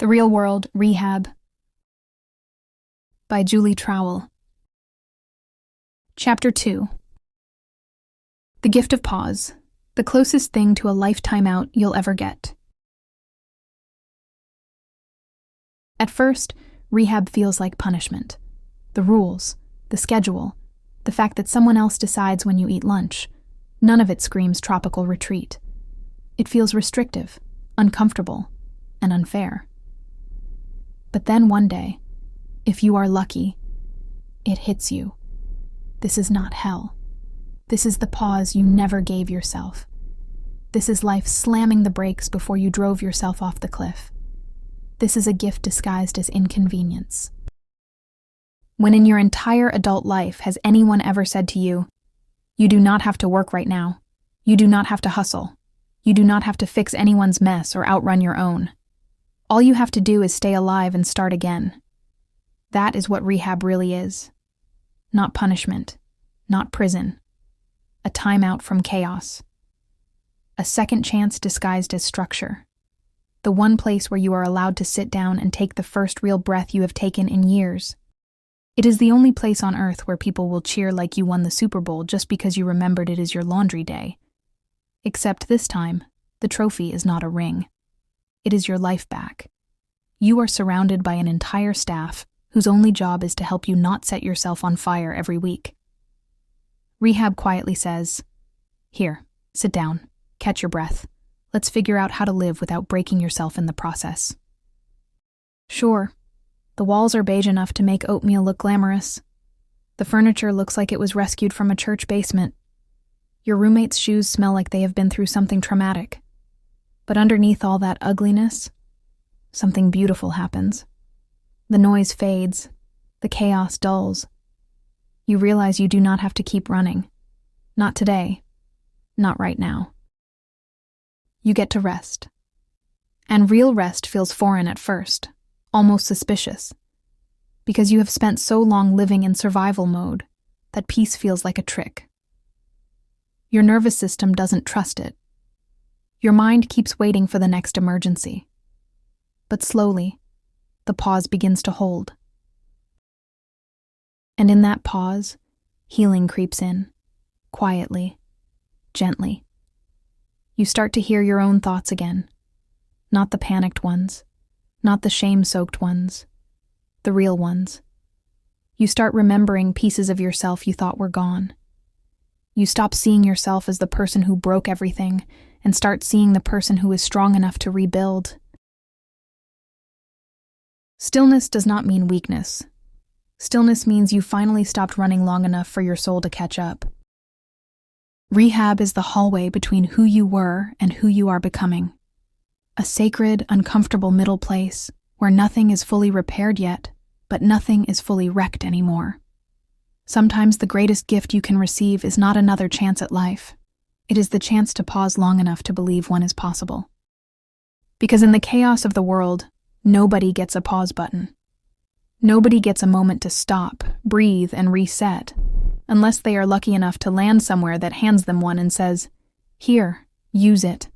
The Real World Rehab by Julie Trowell. Chapter 2. The Gift of Pause, the closest thing to a lifetime out you'll ever get. At first, rehab feels like punishment. The rules, the schedule, the fact that someone else decides when you eat lunch, none of it screams tropical retreat. It feels restrictive, uncomfortable, and unfair. But then one day, if you are lucky, it hits you. This is not hell. This is the pause you never gave yourself. This is life slamming the brakes before you drove yourself off the cliff. This is a gift disguised as inconvenience. When in your entire adult life has anyone ever said to you, "You do not have to work right now. You do not have to hustle. You do not have to fix anyone's mess or outrun your own. All you have to do is stay alive and start again." That is what rehab really is. Not punishment, not prison. A timeout from chaos. A second chance disguised as structure. The one place where you are allowed to sit down and take the first real breath you have taken in years. It is the only place on earth where people will cheer like you won the Super Bowl just because you remembered it is your laundry day. Except this time, the trophy is not a ring. It is your life back. You are surrounded by an entire staff whose only job is to help you not set yourself on fire every week. Rehab quietly says, "Here, sit down, catch your breath. Let's figure out how to live without breaking yourself in the process." Sure, the walls are beige enough to make oatmeal look glamorous. The furniture looks like it was rescued from a church basement. Your roommate's shoes smell like they have been through something traumatic. But underneath all that ugliness, something beautiful happens. The noise fades, the chaos dulls. You realize you do not have to keep running. Not today. Not right now. You get to rest. And real rest feels foreign at first, almost suspicious. Because you have spent so long living in survival mode that peace feels like a trick. Your nervous system doesn't trust it. Your mind keeps waiting for the next emergency. But slowly, the pause begins to hold. And in that pause, healing creeps in, quietly, gently. You start to hear your own thoughts again. Not the panicked ones, not the shame-soaked ones, the real ones. You start remembering pieces of yourself you thought were gone. You stop seeing yourself as the person who broke everything and start seeing the person who is strong enough to rebuild. Stillness does not mean weakness. Stillness means you finally stopped running long enough for your soul to catch up. Rehab is the hallway between who you were and who you are becoming. A sacred, uncomfortable middle place where nothing is fully repaired yet, but nothing is fully wrecked anymore. Sometimes the greatest gift you can receive is not another chance at life. It is the chance to pause long enough to believe one is possible. Because in the chaos of the world, nobody gets a pause button. Nobody gets a moment to stop, breathe, and reset, unless they are lucky enough to land somewhere that hands them one and says, "Here, use it."